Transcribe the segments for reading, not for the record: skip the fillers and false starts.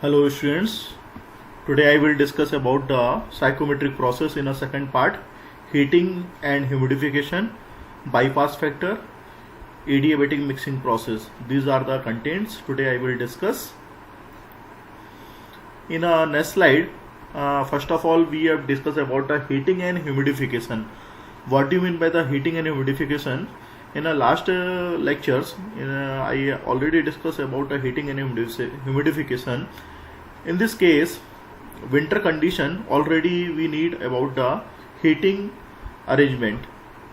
Hello students, today I will discuss about the psychometric process in a second part, heating and humidification, bypass factor, adiabatic mixing process. These are the contents today I will discuss. In a next slide, first of all we have discussed about the heating and humidification. What do you mean by the heating and humidification? In the last lectures, I already discussed about the heating and humidification. In this case, winter condition, already we need about the heating arrangement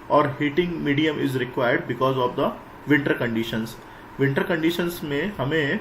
or heating medium is required because of the winter conditions. Winter conditions में हमें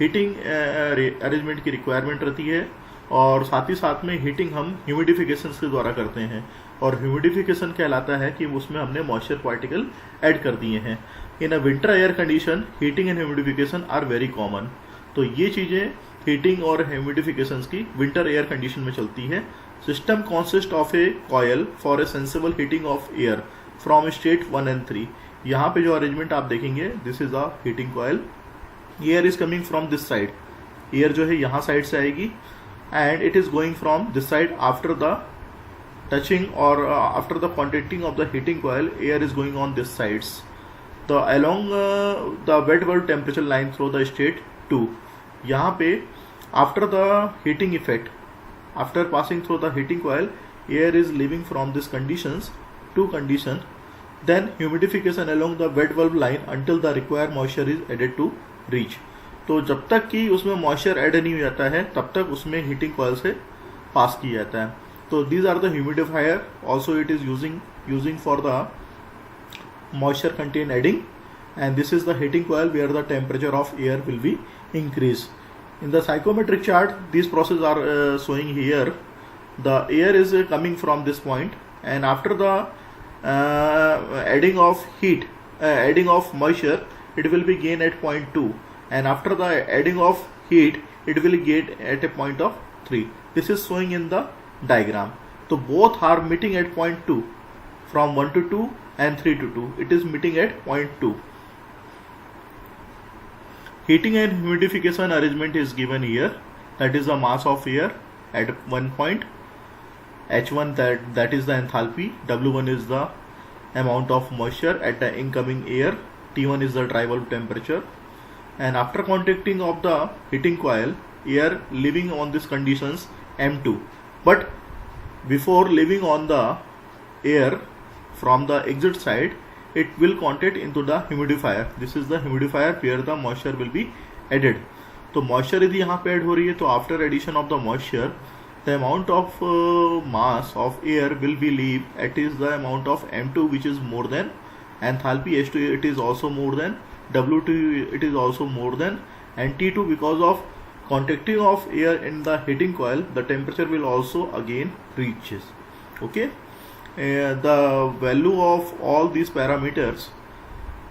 heating arrangement की requirement रहती है और साथ ही साथ में heating हम ह्यूमिडिफिकेशन के द्वारा करते हैं और ह्यूमिडिफिकेशन कहलाता है कि उसमें हमने मॉइस्चर पार्टिकल ऐड कर दिए हैं. In a winter air condition heating and humidification are very common. तो ये चीज़ें हीटिंग और ह्यूमिडिफिकेशन की विंटर एयर कंडीशन में चलती है. System consist of A coil for a sensible heating of air from state 1 and 3. यहाँ पे जो अरेंजमेंट आप देखेंगे, this is a heating coil. Air is coming from this side. Air जो है यहाँ साइड से आएगी and it is going from this side. After the touching or after the contacting of the heating coil, air is going on this sides. The along the wet bulb temperature line through the state 2. यहाँ पे after the heating effect, after passing through the heating coil, air is leaving from this conditions to condition. Then humidification along the wet bulb line until the required moisture is added to reach. तो जब तक कि उसमें moisture add नहीं हो जाता है तब तक उसमें हीटिंग कॉइल से पास किया जाता है. तो these are the humidifier. Also it is using for the moisture content adding and this is the heating coil where the temperature of air will be increase. In the psychometric chart this process are showing here. The air is coming from this point and after the adding of heat adding of moisture it will be gain at point 2 and after the adding of heat it will get at a point of 3. This is showing in the diagram. So both are meeting at point 2 from 1 to 2 and 3 to 2. It is meeting at point 2. Heating and humidification arrangement is given here. That is the mass of air at one point. H1 that is the enthalpy. W1 is the amount of moisture at the incoming air. T1 is the dry bulb temperature, and after contacting of the heating coil, air leaving on these conditions M2. But before leaving on the air from the exit side, it will contact into the humidifier. This is the humidifier where the moisture will be added. तो moisture यदि यहाँ पे add हो रही है तो after addition of the moisture, the amount of mass of air will be leave. It is the amount of M2 which is more than enthalpy. H2 it is also more than, W2 it is also more than, and T2 because of contacting of air in the heating coil the temperature will also again reaches. Okay, the value of all these parameters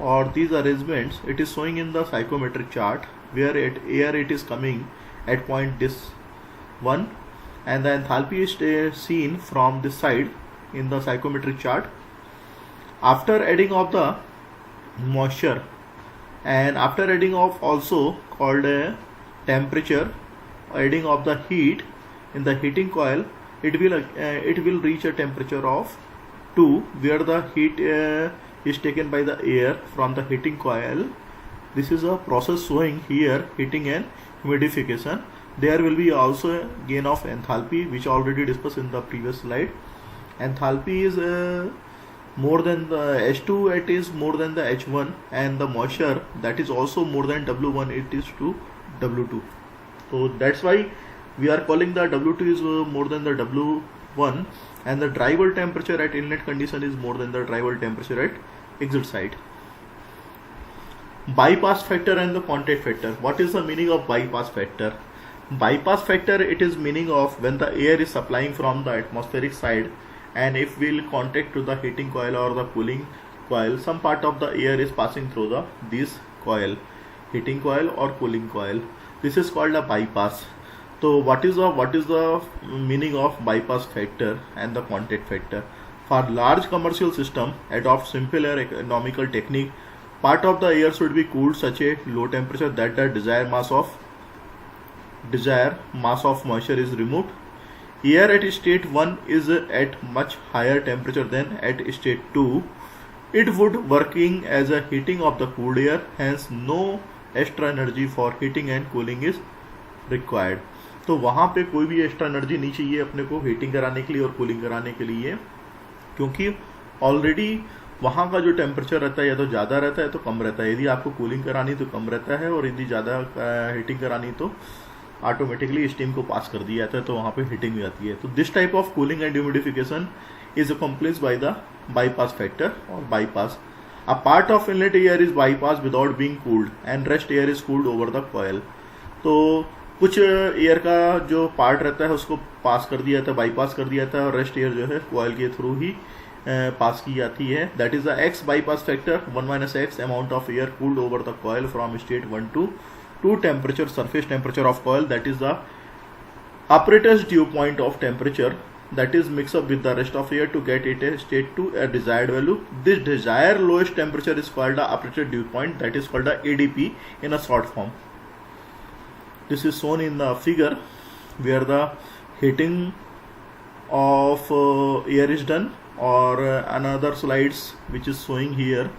or these arrangements it is showing in the psychometric chart where air it is coming at point this one and the enthalpy is seen from this side in the psychometric chart. After adding of the moisture and after adding of also called a temperature, adding of the heat in the heating coil, it will reach a temperature of 2 where the heat is taken by the air from the heating coil. This is a process showing here heating and humidification. There will be also a gain of enthalpy which already discussed in the previous slide. Enthalpy is more than the H2, it is more than the H1, and the moisture that is also more than W1, it is to W2. So that's why we are calling the W2 is more than the W1, and the dry bulb temperature at inlet condition is more than the dry bulb temperature at exit side. Bypass factor and the contact factor. What is the meaning of bypass factor? Bypass factor it is meaning of when the air is supplying from the atmospheric side, and if we'll contact to the heating coil or the cooling coil, some part of the air is passing through this coil, heating coil or cooling coil. This is called a bypass. So what is the meaning of bypass factor and the contact factor? For large commercial system adopt simple or economical technique. Part of the air should be cooled such a low temperature that the desired mass of desired mass of moisture is removed. Air at state 1 is at much higher temperature than at state 2. It would working as a heating of the cooled air, hence no extra energy for heating and cooling is required. तो वहाँ पे कोई भी extra energy नहीं चाहिए अपने को heating कराने के लिए और कूलिंग कराने के लिए, क्योंकि ऑलरेडी वहाँ का जो टेम्परेचर रहता है या तो ज़्यादा रहता है तो कम रहता है. यदि आपको कूलिंग करानी तो कम रहता है, और यदि ज़्यादा हीटिंग करानी तो ऑटोमेटिकली स्टीम को पास कर दिया जाता है, तो वहाँ पे हीटिंग भी आती है. तो this type of cooling and humidification is accomplished by the bypass factor और bypass. A part of inlet air is bypass without being cooled and rest air is cooled over the coil. तो कुछ air का जो part रहता है उसको पास कर दिया जाता है, बाईपास कर दिया जाता है, और रेस्ट एयर जो है कॉइल के थ्रू ही पास की जाती है. That is the x bypass factor 1 - x amount of air cooled over the coil from state 1 to 2 temperature, surface temperature of coil, that is the operator's dew point of temperature, that is mix up with the rest of air to get it a state to a desired value. This desired lowest temperature is called the operator dew point, that is called the ADP in a short form. This is shown in the figure where the heating of air is done, or another slides which is showing here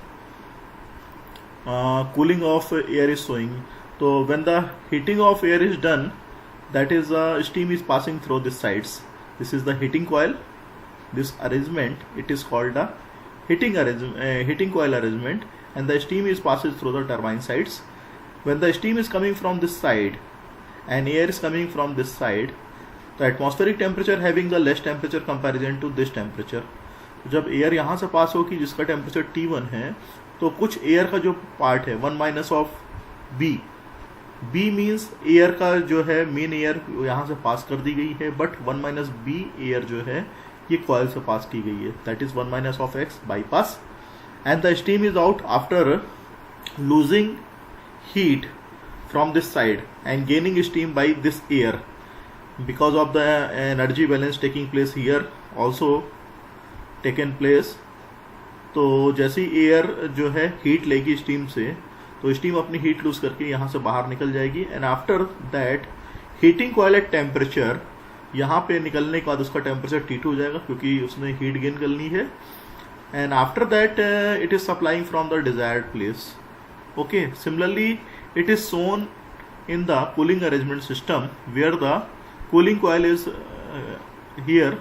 cooling of air is showing. So when the heating of air is done, that is steam is passing through these sides. This is the heating coil. This arrangement, it is called the heating coil arrangement, and the steam is passes through the turbine sides. When the steam is coming from this side and air is coming from this side, the atmospheric temperature having the less temperature comparison to this temperature. जब air यहाँ से पास होगी जिसका temperature T1 है, तो कुछ air का जो पार्ट है 1 - of B. B means air का जो है मेन एयर यहाँ से पास कर दी गई है, बट 1 - B एयर जो है ये कॉइल से पास की गई है. That is 1 - of x bypass, and the steam is out after losing heat from this side and gaining steam by this air because of the energy balance taking place here also taken place. तो जैसे air जो है heat लेगी steam से, तो steam अपनी heat loose करके यहाँ से बाहर निकल जाएगी, and after that heating coil at temperature, यहाँ पे निकलने के बाद उसका टेम्परेचर T2 हो जाएगा क्योंकि उसने हीट गेन करनी है, and after that it is supplying from the desired place. Okay, similarly it is shown in the cooling arrangement system where the cooling coil is here,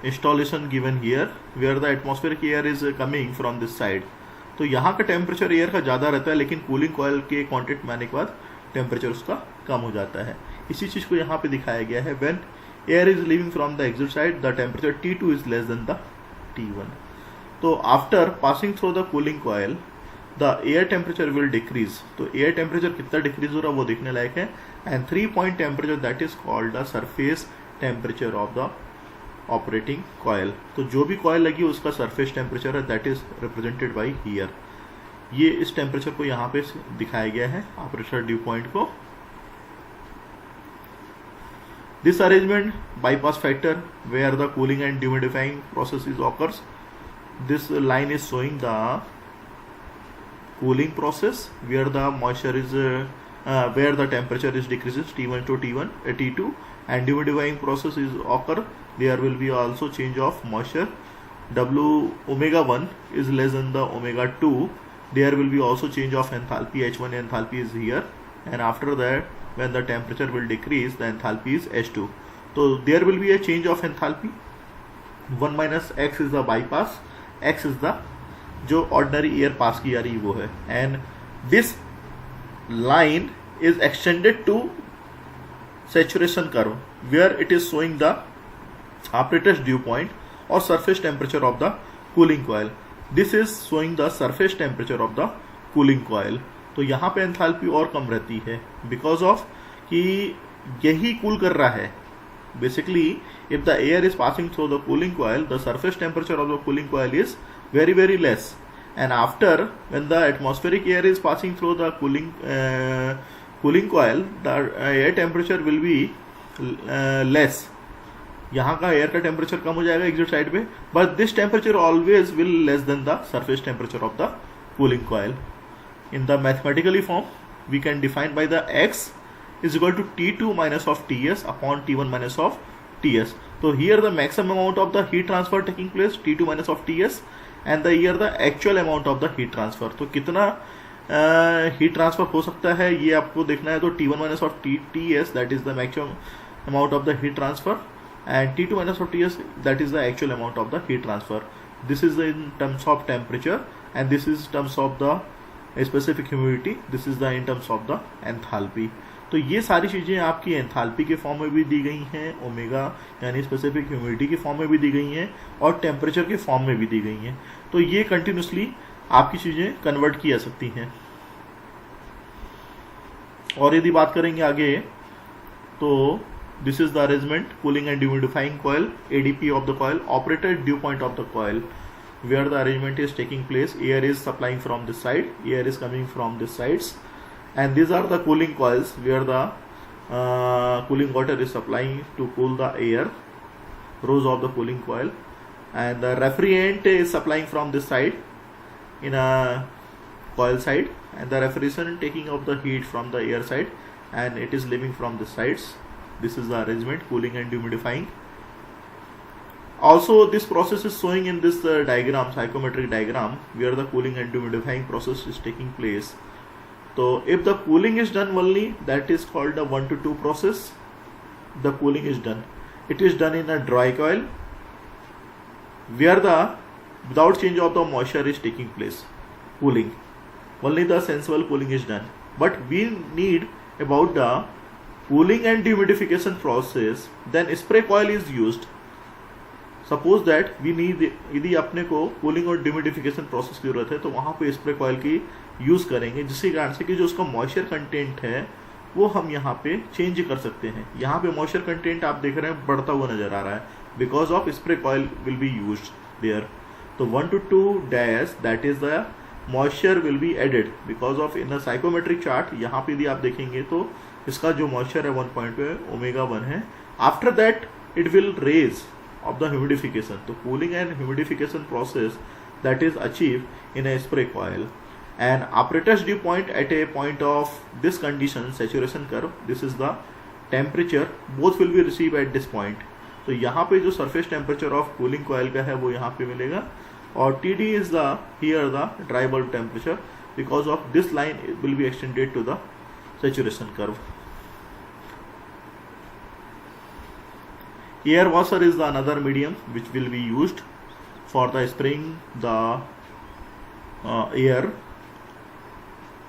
installation given here where the atmospheric air is coming from this side. तो यहाँ का temperature air का ज़्यादा रहता है, लेकिन cooling coil के contact में आने के बाद टेम्परेचर उसका कम हो जाता है. इसी चीज़ को यहाँ पे दिखाया गया है. When air is living from the exit side the temperature T2 is less than the T1. तो after passing through the cooling coil the air temperature will decrease. तो एयर टेम्परेचर कितना डिक्रीज हो रहा है वो देखने लायक है. And 3 point temperature that is called the surface temperature of the operating coil. तो जो भी कॉयल लगी उसका सरफेस टेम्परेचर है, that is represented by here. ये इस टेम्परेचर को यहाँ पे दिखाया गया है ऑपरेटर ड्यू पॉइंट को. This arrangement bypass factor where the cooling and humidifying process is occurs. This line is showing the cooling process where the moisture is where the temperature is decreases T1 to T2, and humidifying process is occur. There will be also change of moisture. W(ω1) is less than the ω2. There will be also change of enthalpy. H1 enthalpy is here, and after that when the temperature will decrease the enthalpy is H2. So there will be a change of enthalpy. 1 - x is the bypass, x is the जो ordinary air pass की जा रही वो है, and this line is extended to saturation curve where it is showing the operators dew point और surface temperature of the cooling coil. This is showing the surface temperature of the cooling coil. तो यहाँ पे enthalpy और कम रहती है because of कि यही cool कर रहा है. Basically if the air is passing through the cooling coil the surface temperature of the cooling coil is very less, and after when the atmospheric air is passing through the cooling coil the air temperature will be less. यहाँ का air का temperature कम हो जाएगा exit side पे, but this temperature always will less than the surface temperature of the cooling coil. In the mathematically form we can define by the x is equal to T2 minus of Ts upon T1 minus of Ts. So here the maximum amount of the heat transfer taking place T2 minus of Ts, and the here the actual amount of the heat transfer. तो कितना heat transfer हो सकता है ये आपको देखना है. तो T1 minus of Ts that is the maximum amount of the heat transfer, and T2 minus of Ts that is the actual amount of the heat transfer. This is in terms of temperature, and this is terms of the specific humidity. This is the in terms of the enthalpy. तो ये सारी चीज़ें आपकी enthalpy के form में भी दी गई हैं, ओमेगा यानी स्पेसिफिक ह्यूमिडिटी के फॉर्म में भी दी गई हैं, और टेम्परेचर के फॉर्म में भी दी गई हैं. तो ये कंटिन्यूसली आपकी चीज़ें कन्वर्ट की जा सकती हैं. और यदि बात करेंगे आगे तो this is the arrangement cooling and humidifying coil, ADP of the coil, operated due point of the coil, where the arrangement is taking place. Air is supplying from this side, air is coming from this sides, and these are the cooling coils where the cooling water is supplying to cool the air, rows of the cooling coil, and the refrigerant is supplying from this side in a coil side, and the refrigerant taking up the heat from the air side, and it is leaving from the sides. This is the arrangement cooling and humidifying. Also this process is showing in this diagram, psychometric diagram, where the cooling and humidifying process is taking place. So if the cooling is done only, that is called the 1 to 2 process. The cooling is done. It is done in a dry coil where the without change of the moisture is taking place. Cooling. Only the sensible cooling is done. But we need about the cooling and dehumidification process, then spray coil is used. Suppose that we need, यदि अपने को cooling और dehumidification process की जरूरत है तो वहाँ पे स्प्रे कॉइल की यूज़ करेंगे, जिसके कारण से कि जो उसका मॉइस्चर कंटेंट है वो हम यहाँ पे चेंज कर सकते हैं. यहाँ पे मॉइस्चर कंटेंट आप देख रहे हैं बढ़ता हुआ नजर आ रहा है because of spray coil will be used there. तो 1 to 2 dash that is the moisture will be added because of in the psychometric chart. यहाँ पे यदि आप देखेंगे तो इसका जो मॉइस्चर है 1 पॉइंट पे ω1 है. After that it will raise of the humidification. So cooling and humidification process that is achieved in a spray coil, and operator's dew point at a point of this condition, saturation curve, this is the temperature, both will be received at this point. तो यहाँ पे जो surface temperature of cooling coil का है वो यहाँ पे मिलेगा, और TD is the here the dry bulb temperature, because of this line it will be extended to the saturation curve. Air washer is the another medium which will be used for the spraying the air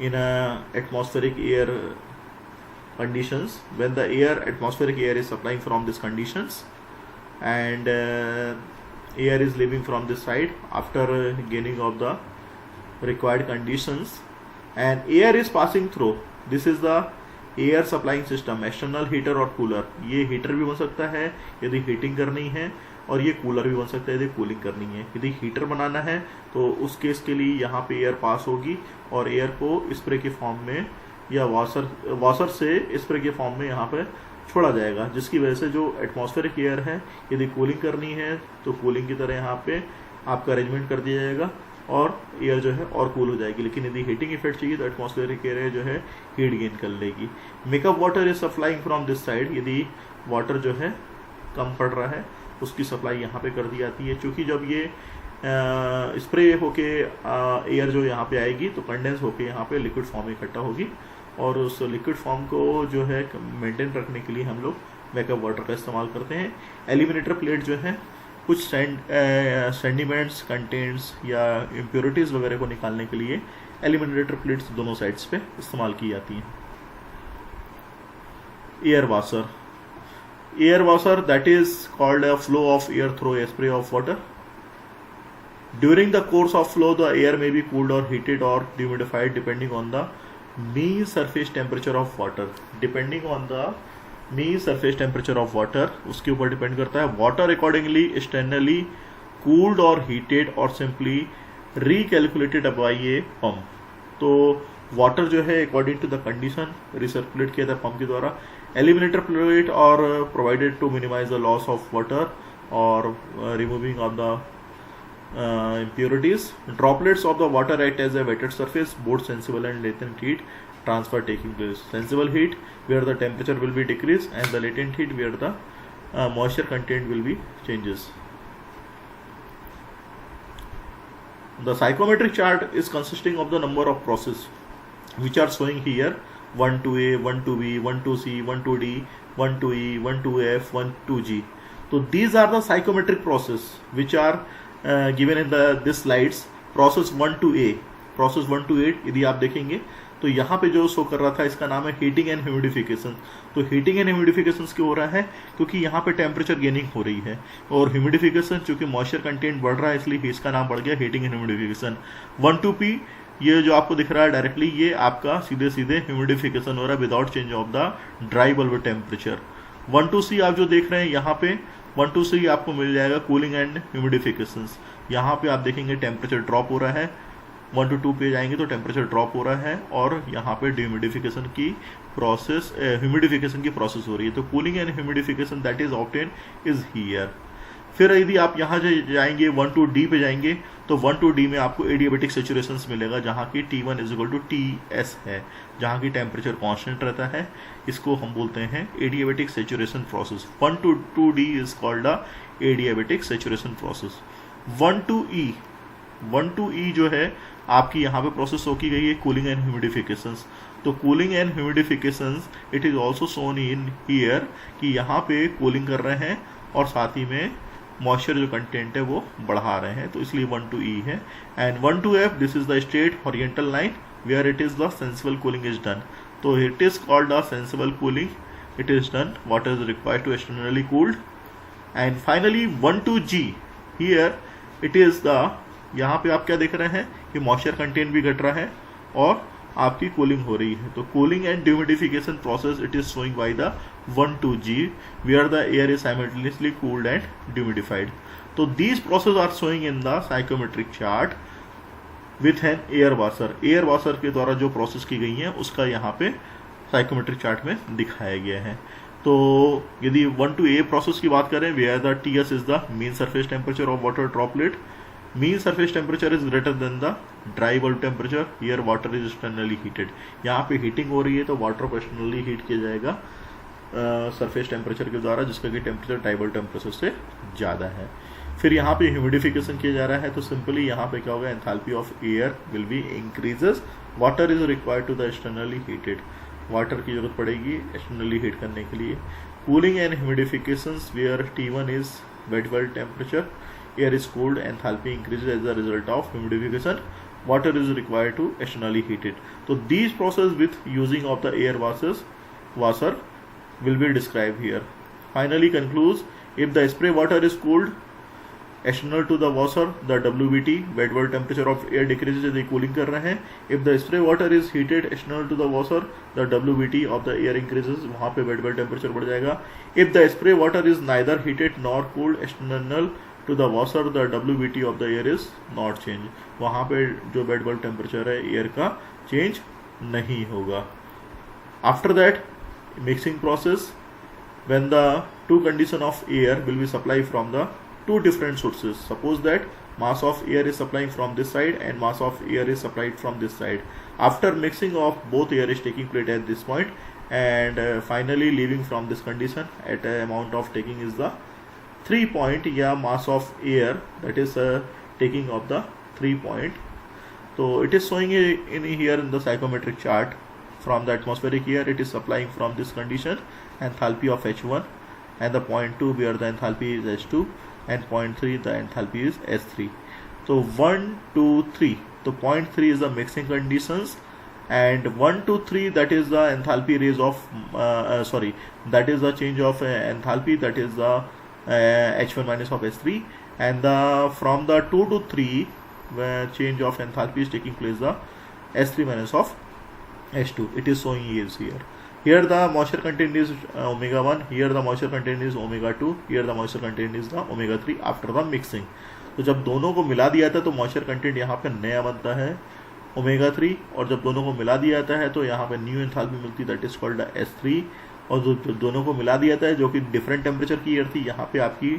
in a atmospheric air conditions, when the atmospheric air is supplying from these conditions, and air is leaving from this side after gaining of the required conditions, and air is passing through. This is the air supplying system, external heater और cooler. ये heater भी बन सकता है यदि heating करनी है, और ये कूलर भी बन सकता है यदि कूलिंग करनी है. यदि हीटर बनाना है तो उस केस के लिए यहाँ पे एयर पास होगी और एयर को स्प्रे के फॉर्म में या वॉशर से स्प्रे के फॉर्म में यहाँ पे छोड़ा जाएगा, जिसकी वजह से जो एटमॉस्फेरिक एयर है यदि कूलिंग करनी है तो कूलिंग की तरह यहाँ पे आपका अरेंजमेंट कर दिया जाएगा और एयर जो है और कूल हो जाएगी. लेकिन यदि हीटिंग इफेक्ट चाहिए तो एटमॉस्फेरिक एयर जो है हीट गेन कर लेगी. Makeup water is supplying from this side. यदि वाटर जो है कम पड़ रहा है उसकी सप्लाई यहाँ पे कर दी जाती है. चूँकि जब ये स्प्रे होके एयर जो यहाँ पे आएगी तो कंडेंस होके यहाँ पे लिक्विड फॉर्म में इकट्ठा होगी, और उस लिक्विड फॉर्म को जो है मेंटेन रखने के लिए हम लोग मेकअप वाटर का इस्तेमाल करते हैं. एलिमिनेटर प्लेट जो है कुछ सेंडिमेंट्स, कंटेंट्स या इम्प्योरिटीज़ वगैरह को निकालने के लिए एलिमिनेटर प्लेट्स दोनों साइड्स पे इस्तेमाल की जाती हैं. Air washer that is called a flow of air through a spray of water. During the course of flow the air may be cooled और हीटेड और humidified depending on the mean surface temperature of water. Depending on the mean surface temperature of water, उसके ऊपर depend करता है. Water accordingly externally cooled और heated और simply रिकैलकुलेटेड bye a pump. तो water जो है according to the condition recirculate किया था पंप के द्वारा. एलिमिनेटर प्लेट और provided to minimize the loss of water और removing of the impurities. Droplets of the water act as a wetted surface, both sensible and latent heat transfer taking place. Sensible heat where the temperature will be decreased, and the latent heat where the moisture content will be changes. The psychometric chart is consisting of the number of processes which are showing here: 1 to A, 1 to B, 1 to C, 1 to D, 1 to E, 1 to F, 1 to G. So these are the psychometric process which are given in this slides. Process 1 to A, process 1 to 8 यदि आप देखेंगे तो यहाँ पे जो show कर रहा था इसका नाम है हीटिंग एंड ह्यूमिडिफिकेशन. तो हीटिंग एंड ह्यूमिडिफिकेशन क्यों हो रहा है? क्योंकि यहाँ पे टेम्परेचर गेनिंग हो रही है, और ह्यूमिडिफिकेशन चूंकि मॉइस्चर कंटेंट बढ़ रहा है इसलिए इसका नाम बढ़ गया heating and humidification. 1 to P ये जो आपको दिख रहा है डायरेक्टली, ये आपका सीधे सीधे ह्यूमिडिफिकेशन हो रहा है without change of the dry bulb temperature. 1 to C आप जो देख रहे हैं यहाँ पे 1 टू C आपको मिल जाएगा कूलिंग एंड ह्यूमिडिफिकेशन. यहाँ पे आप देखेंगे टेम्परेचर ड्रॉप हो रहा है. 1 to 2 पे जाएंगे तो टेम्परेचर ड्रॉप हो रहा है, और यहाँ पे ह्यूमिडिफिकेशन की प्रोसेस हो रही है. तो cooling and humidification that is obtain is here. फिर यदि आप यहाँ जाएंगे 1 to D पे जाएंगे तो 1 to D में आपको एडियाबेटिक सेचुरेशन मिलेगा, जहाँ की T1 = TS है, जहाँ की टेम्परेचर कांस्टेंट रहता है. इसको हम बोलते हैं adiabatic saturation process. 1 to 2D is called the adiabatic saturation process. 1 to E जो है आपकी यहाँ पे प्रोसेस हो की गई है कूलिंग एंड ह्यूमिडिफिकेशंस. तो cooling and humidifications it is also shown in here कि यहाँ पे कूलिंग कर रहे हैं और साथ ही में मॉइस्चर जो कंटेंट है वो बढ़ा रहे हैं, तो इसलिए 1 to E है. And 1 to F this is the straight horizontal line where it is the sensible cooling is done. तो it is called the sensible cooling. It is done what is required to externally cooled. And finally 1 to G here it is the, यहाँ पे आप क्या देख रहे हैं कि moisture content भी घट रहा है और आपकी कूलिंग हो रही है. तो cooling and humidification process it is showing by the 1 to G where the air is simultaneously cooled and humidified. तो these process are showing in the psychometric chart with an air washer. Air washer के द्वारा जो process की गई है उसका यहाँ पे साइकोमेट्रिक चार्ट में दिखाया गया है. तो यदि 1 to A प्रोसेस की बात करें where the TS is the mean surface temperature of water droplet. Mean surface temperature is greater than the dry bulb temperature. Here water is externally heated. यहाँ पे हीटिंग हो रही है तो वाटर को एक्सटर्नली हीट किया जाएगा सरफेस टेम्परेचर के द्वारा, जिसका कि टेम्परेचर ड्राई बल्ब टेम्परेचर से ज़्यादा है. फिर यहाँ पे ह्यूमिडिफिकेशन किया जा रहा है तो सिंपली यहाँ पे क्या होगा, enthalpy of air will be increases. Water is required to the externally heated. Water की जरूरत पड़ेगी एक्सटर्नली हीट करने के लिए. Cooling and humidification where T1 is wet bulb temperature, air is cooled, enthalpy increases as a result of humidification. Water is required to externally heat it. So these process with using of the air washer will be described here. Finally concludes, if the spray water is cooled external to the washer, the WBT wet bulb temperature of air decreases यदि cooling कर रहे हैं. If the spray water is heated external to the washer, the WBT of the air increases, वहाँ पे wet bulb temperature बढ़ जाएगा. If the spray water is neither heated nor cooled external to the washer, the WBT of the air is not change. वहाँ पे जो bed bulb temperature है air का change नहीं होगा. After that mixing process, when the two condition of air will be supplied from the two different sources. Suppose that mass of air is supplying from this side and mass of air is supplied from this side. After mixing of both air is taking place at this point, and finally leaving from this condition at a amount of taking is the 3 point या mass of air that is taking of the 3 point. So it is showing in here in the psychometric chart. From the atmospheric air it is supplying from this condition enthalpy of H1, and the point 2 where the enthalpy is H2, and point 3 the enthalpy is S3. So 1, 2, 3. So point 3 is the mixing conditions, and 1 to 3 that is the enthalpy raise of that is the change of enthalpy, that is the H1 minus of S3, and from the 2 to 3 where change of enthalpy is taking place, the S3 minus of H2. It is showing is here. Here the moisture content is omega 1, here the moisture content is omega 2, here the moisture content is the omega 3 after the mixing. तो जब दोनों को मिला दिया जाता है तो moisture content यहाँ पे नया बनता है ओमेगा 3, और जब दोनों को मिला दिया जाता है तो यहाँ पे न्यू एंथैल्पी मिलती है, दैट इज कॉल्ड S3. और जो दोनों को मिला दिया जाता है जो कि डिफरेंट टेम्परेचर की एयर थी, यहाँ पे आपकी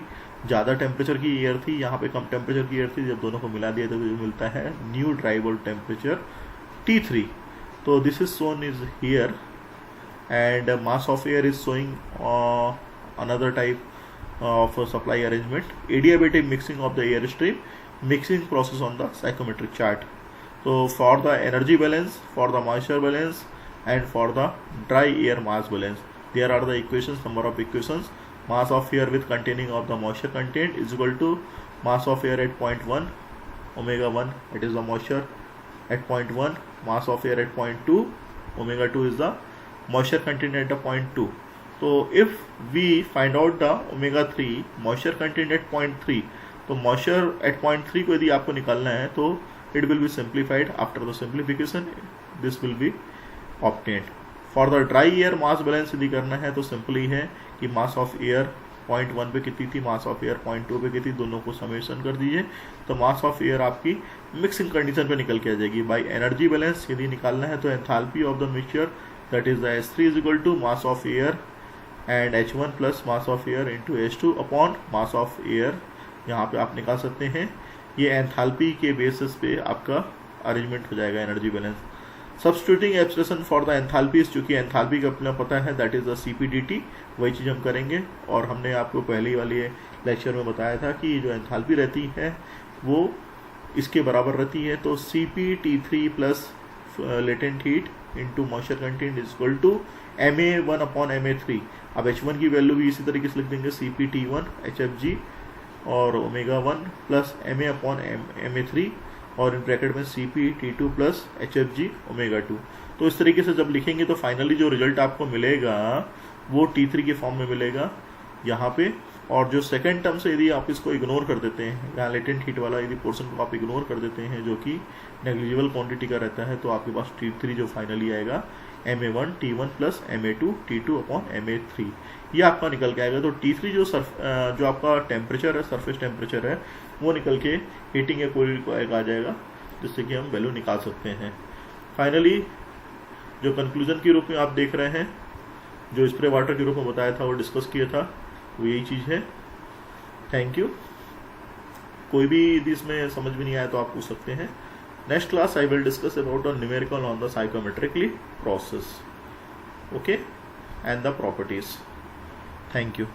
ज़्यादा टेम्परेचर की एयर थी, यहाँ पे कम टेम्परेचर की एयर थी, जब दोनों को मिला दिया तो मिलता है new dry bulb temperature T3. तो this is shown is here and mass of air is showing another type of supply arrangement. Adiabatic mixing of the air stream, mixing process on the psychometric chart. So for the energy balance, for the moisture balance and for the dry air mass balance, there are the equations, number of equations. Mass of air with containing of the moisture content is equal to mass of air at point 1 omega 1, it is the moisture at point 1, mass of air at point 2 omega 2 is the moisture content at the point 2. So if we find out the omega 3 moisture content at point 3, तो moisture at point 3 को यदि आपको निकालना है तो it will be simplified. After the simplification this will be obtained. For the dry air mass balance यदि करना है तो सिंपली है कि mass of air पॉइंट 1 पे कितनी थी, मास ऑफ एयर पॉइंट 2 पे कितनी, दोनों को समेशन कर दीजिए तो मास ऑफ एयर आपकी मिक्सिंग कंडीशन पे निकल के आ जाएगी. बाय एनर्जी बैलेंस यदि निकालना है तो enthalpy of the mixture that is the S3 is equal to mass of air and H1 plus mass of air into H2 upon mass of air. यहाँ पे आप निकाल सकते हैं. ये एंथैल्पी के बेसिस पे आपका अरेंजमेंट हो जाएगा energy balance. Substituting expression for the enthalpies, चूँकि एंथैल्पी का अपना पता है दैट इज द CPDT, वही चीज़ हम करेंगे. और हमने आपको पहले वाले लेक्चर में बताया था कि जो एंथैल्पी रहती है वो इसके बराबर रहती है. तो CP plus latent heat into moisture content is equal to Ma1 upon Ma3. अब H1 की वैल्यू भी इसी तरीके से लिख देंगे CPT1 HFG और omega 1 plus Ma upon Ma3 और इन ब्रैकेट में CPT2 प्लस HFG ओमेगा 2. तो इस तरीके से जब लिखेंगे तो फाइनली जो रिजल्ट आपको मिलेगा वो T3 के फॉर्म में मिलेगा यहाँ पे. और जो सेकेंड टर्म से यदि आप इसको इग्नोर कर देते हैं, यहाँ लेटेंट हीट वाला यदि पोर्शन को आप इग्नोर कर देते हैं जो कि नेग्लिजिबल क्वांटिटी का रहता है, तो आपके पास T3 जो फाइनली आएगा Ma1 T1 plus Ma2 T2 upon Ma3, ये आपका निकल के आएगा. तो T3 जो आपका टेम्परेचर है, सरफेस टेम्परेचर है, वो निकल के हीटिंग एक्विवलेंट को आ जाएगा, जिससे कि हम वैल्यू निकाल सकते हैं. फाइनली जो कंक्लूजन के रूप में आप देख रहे हैं, जो स्प्रे वाटर के रूप में बताया था वो डिस्कस किया था, वो यही चीज़ है. Thank you. कोई भी यदि इसमें समझ में नहीं आया तो आप पूछ सकते हैं. Next class I will discuss about a numerical on the psychometrically process, okay, and the properties. Thank you.